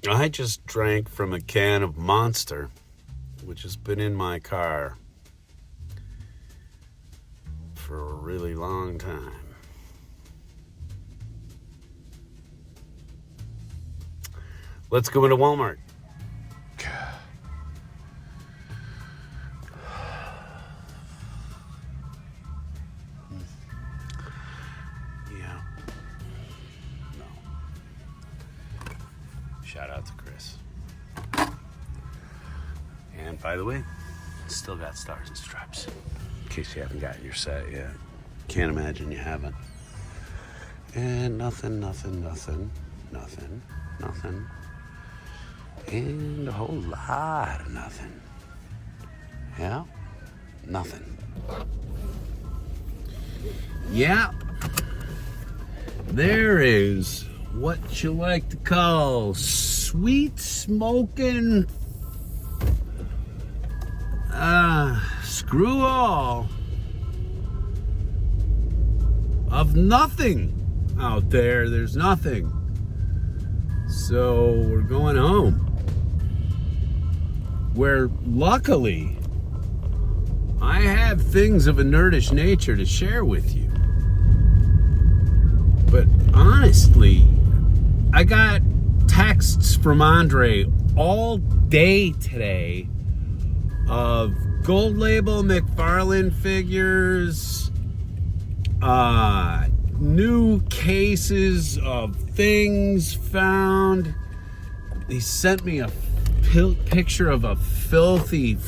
I just drank from a can of Monster, which has been in my car for a really long time. Let's go into Walmart. Yeah. No. Shout out to Chris. And by the way, still got stars and stripes. In case you haven't gotten your set yet. Can't imagine you haven't. And nothing. And a whole lot of nothing. Yeah? Nothing. Yeah. There is what you like to call sweet smoking screw all of nothing out there. There's nothing. So we're going home. Where luckily I have things of a nerdish nature to share with you. But honestly, I got texts from Andre all day today of Gold Label McFarlane figures, new cases of things found. He sent me a picture of a filthy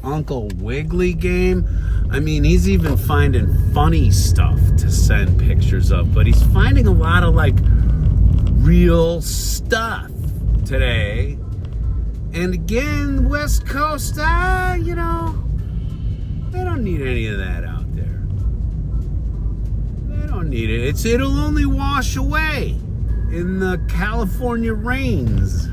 Uncle Wiggly game. I mean, he's even finding funny stuff to send pictures of, but he's finding a lot of like real stuff today. And again, West Coast, you know, they don't need any of that out there. They don't need it. It'll only wash away in the California rains.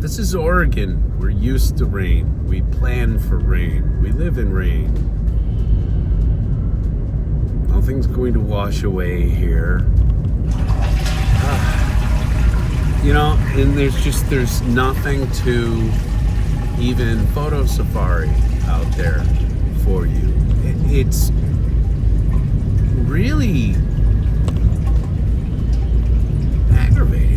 This is Oregon. We're used to rain. We plan for rain. We live in rain. Nothing's going to wash away here. You know, and there's nothing to even photo safari out there for you. It's really aggravating.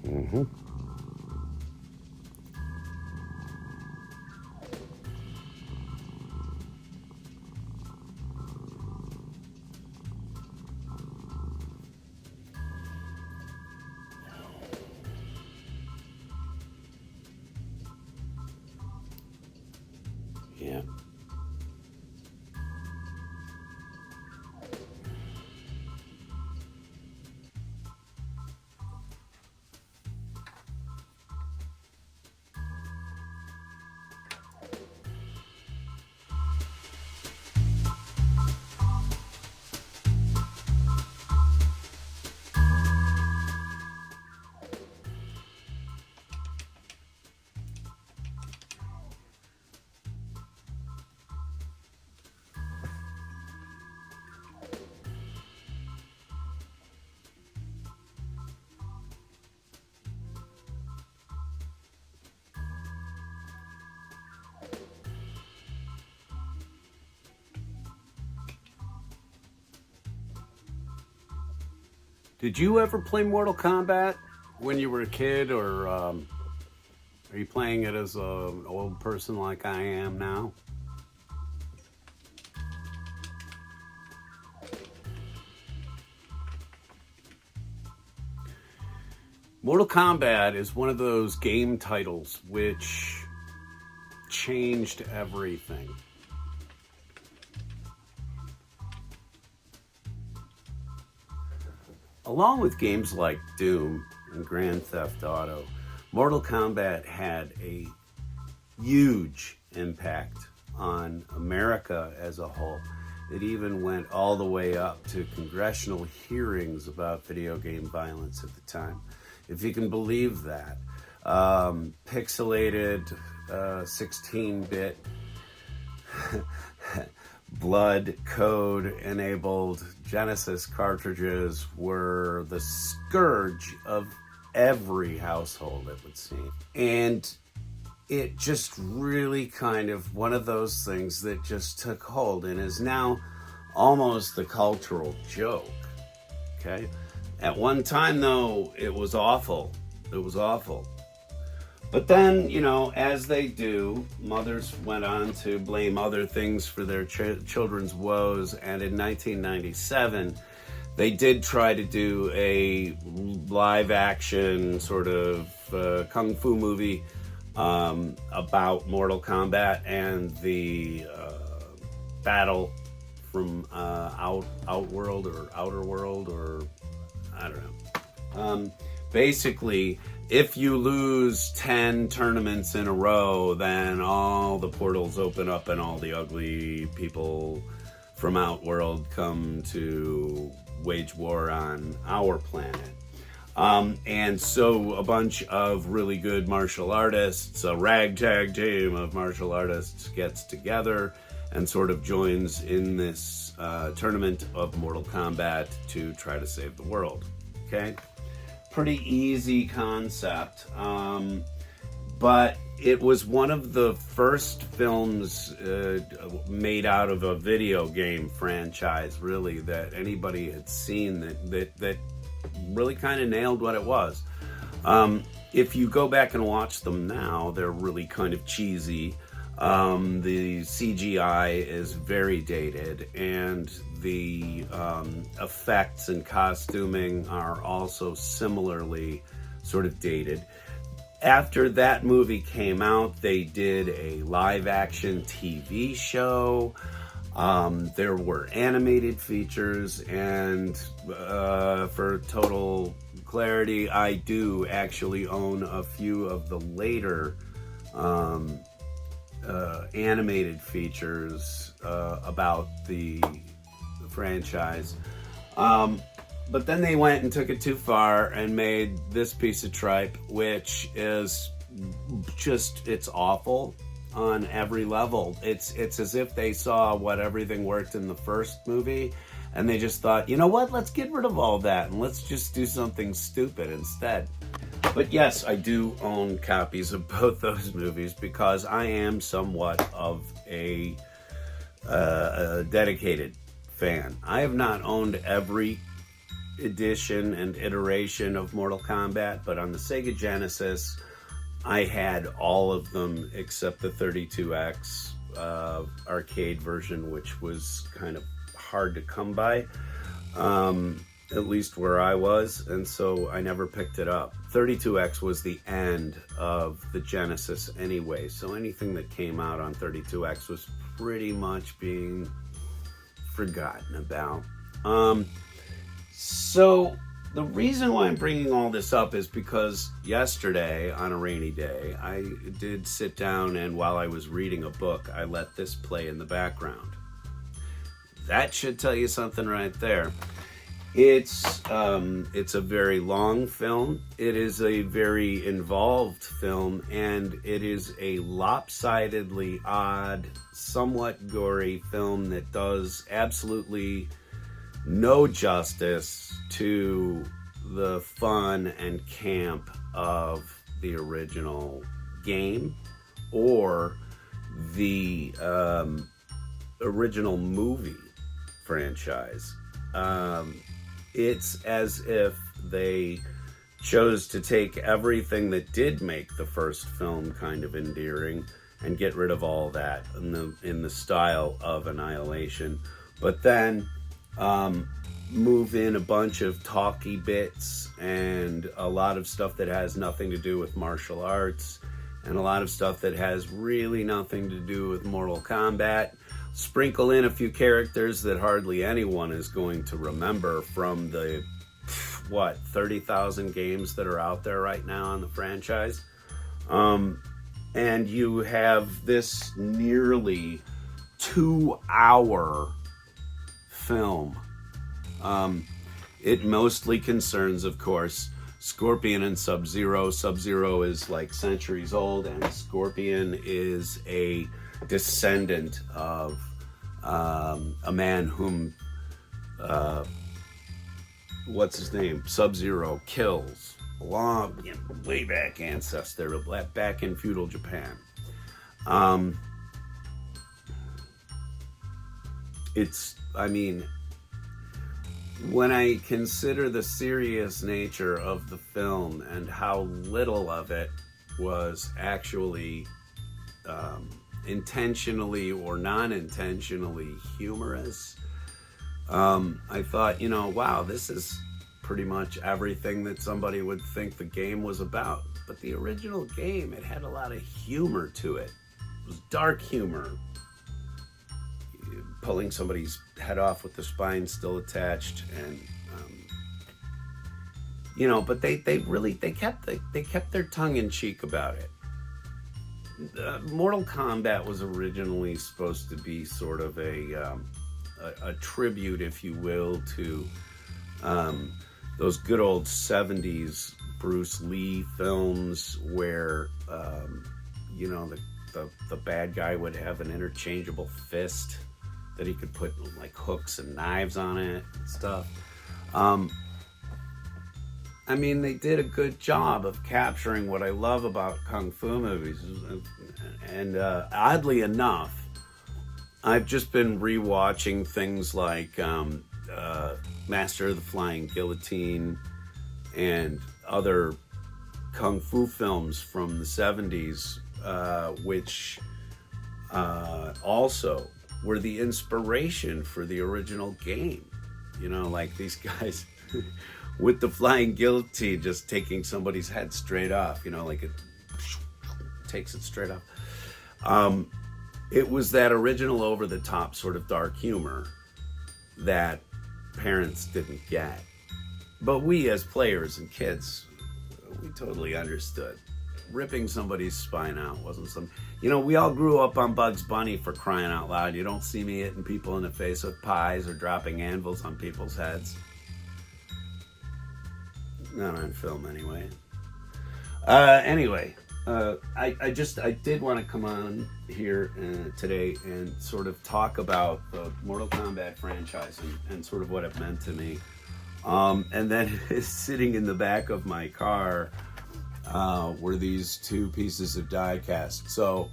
Mm-hmm. Yeah. Did you ever play Mortal Kombat when you were a kid, or are you playing it as an old person like I am now? Mortal Kombat is one of those game titles which changed everything. along with games like Doom and Grand Theft Auto, Mortal Kombat had a huge impact on America as a whole. It even went all the way up to congressional hearings about video game violence at the time, if you can believe that. Pixelated 16-bit blood code enabled Genesis cartridges were the scourge of every household, it would seem. And it just really kind of one of those things that just took hold and is now almost the cultural joke. Okay? At one time, though, it was awful. It was awful. But then, you know, as they do, mothers went on to blame other things for their children's woes. And in 1997, they did try to do a live action sort of kung fu movie about Mortal Kombat and the battle from Outworld or Outer World, or I don't know. Basically, if you lose 10 tournaments in a row, then all the portals open up and all the ugly people from Outworld come to wage war on our planet. And so a bunch of really good martial artists, a ragtag team of martial artists, gets together and sort of joins in this tournament of Mortal Kombat to try to save the world. Okay? Pretty easy concept, but it was one of the first films made out of a video game franchise, really, that anybody had seen that really kind of nailed what it was. If you go back and watch them now, they're really kind of cheesy. The CGI is very dated, and the effects and costuming are also similarly sort of dated. After that movie came out, they did a live-action TV show. There were animated features, and for total clarity, I do actually own a few of the later animated features about the franchise. But then they went and took it too far and made this piece of tripe, which is just, it's awful on every level. It's as if they saw what everything worked in the first movie and they just thought, you know what, let's get rid of all that and let's just do something stupid instead. But yes, I do own copies of both those movies because I am somewhat of a dedicated fan. I have not owned every edition and iteration of Mortal Kombat, but on the Sega Genesis, I had all of them except the 32X arcade version, which was kind of hard to come by, at least where I was, and so I never picked it up. 32X was the end of the Genesis anyway, so anything that came out on 32X was pretty much being forgotten about. So the reason why I'm bringing all this up is because yesterday, on a rainy day, I did sit down and while I was reading a book, I let this play in the background. That should tell you something right there. It's a very long film. It is a very involved film, and it is a lopsidedly odd, somewhat gory film that does absolutely no justice to the fun and camp of the original game or the original movie franchise. It's as if they chose to take everything that did make the first film kind of endearing and get rid of all that in the style of Annihilation, but then move in a bunch of talky bits and a lot of stuff that has nothing to do with martial arts and a lot of stuff that has really nothing to do with Mortal Kombat. Sprinkle in a few characters that hardly anyone is going to remember from the what, 30,000 games that are out there right now on the franchise. And you have this nearly 2-hour film. It mostly concerns, of course, Scorpion and Sub-Zero. Sub-Zero is like centuries old, and Scorpion is a descendant of a man whom, what's his name? Sub-Zero kills. Long, way back ancestor, back in feudal Japan. When I consider the serious nature of the film and how little of it was actually intentionally or non-intentionally humorous, I thought, wow, this is pretty much everything that somebody would think the game was about. But the original game, it had a lot of humor to it. It was dark humor. Pulling somebody's head off with the spine still attached, and but they kept their tongue in cheek about it. Mortal Kombat was originally supposed to be sort of a tribute, if you will, to those good old 70s Bruce Lee films where the bad guy would have an interchangeable fist that he could put like hooks and knives on it and stuff. They did a good job of capturing what I love about Kung Fu movies. And oddly enough, I've just been rewatching things like Master of the Flying Guillotine and other Kung Fu films from the 70s, which also were the inspiration for the original game. Like these guys with the flying guillotine just taking somebody's head straight off, like it takes it straight off. It was that original over-the-top sort of dark humor that parents didn't get. But we as players and kids, we totally understood. Ripping somebody's spine out wasn't some... we all grew up on Bugs Bunny, for crying out loud. You don't see me hitting people in the face with pies or dropping anvils on people's heads. Not on film, anyway. I did want to come on here today and sort of talk about the Mortal Kombat franchise and sort of what it meant to me. And then sitting in the back of my car were these two pieces of die cast. So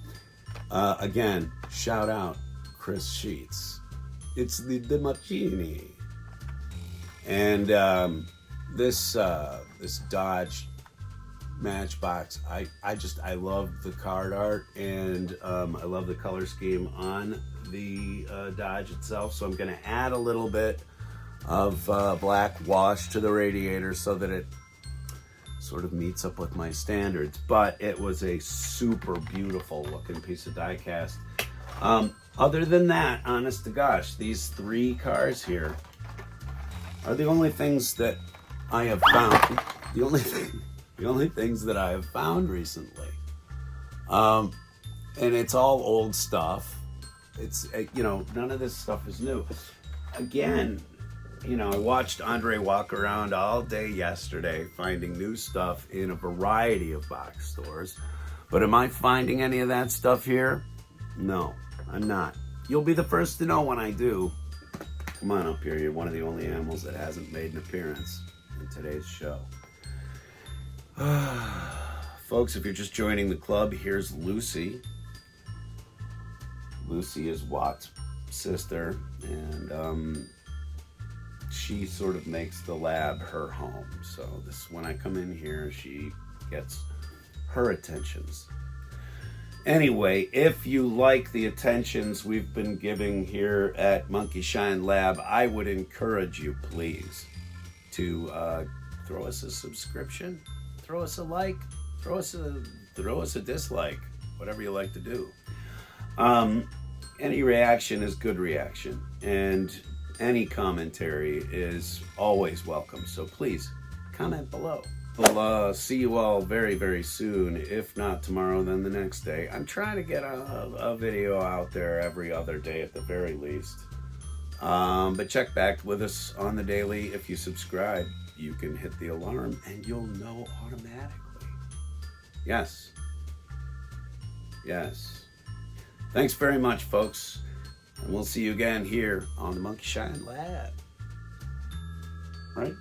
again, shout out Chris Sheets. It's the Machini. And this Dodge Matchbox, I love the card art, and I love the color scheme on the Dodge itself. So I'm going to add a little bit of black wash to the radiator so that it sort of meets up with my standards. But it was a super beautiful looking piece of die cast. Other than that, honest to gosh, these three cars here are the only things that I have found. The only things that I have found recently. And it's all old stuff. It's, none of this stuff is new. Again, I watched Andre walk around all day yesterday finding new stuff in a variety of box stores. But am I finding any of that stuff here? No, I'm not. You'll be the first to know when I do. Come on up here. You're one of the only animals that hasn't made an appearance in today's show. Folks, if you're just joining the club, here's Lucy. Lucy is Watt's sister, and she sort of makes the lab her home. So when I come in here, she gets her attentions. Anyway, if you like the attentions we've been giving here at Monkeyshine Lab, I would encourage you, please, to throw us a subscription, throw us a like, throw us a dislike, whatever you like to do. Any reaction is good reaction, and any commentary is always welcome. So please comment below. We'll see you all very, very soon. If not tomorrow, then the next day. I'm trying to get a video out there every other day at the very least. But check back with us on the daily. If you subscribe, you can hit the alarm and you'll know automatically. Yes. Yes. Thanks very much, folks. And we'll see you again here on the Monkeyshine Lab. Right?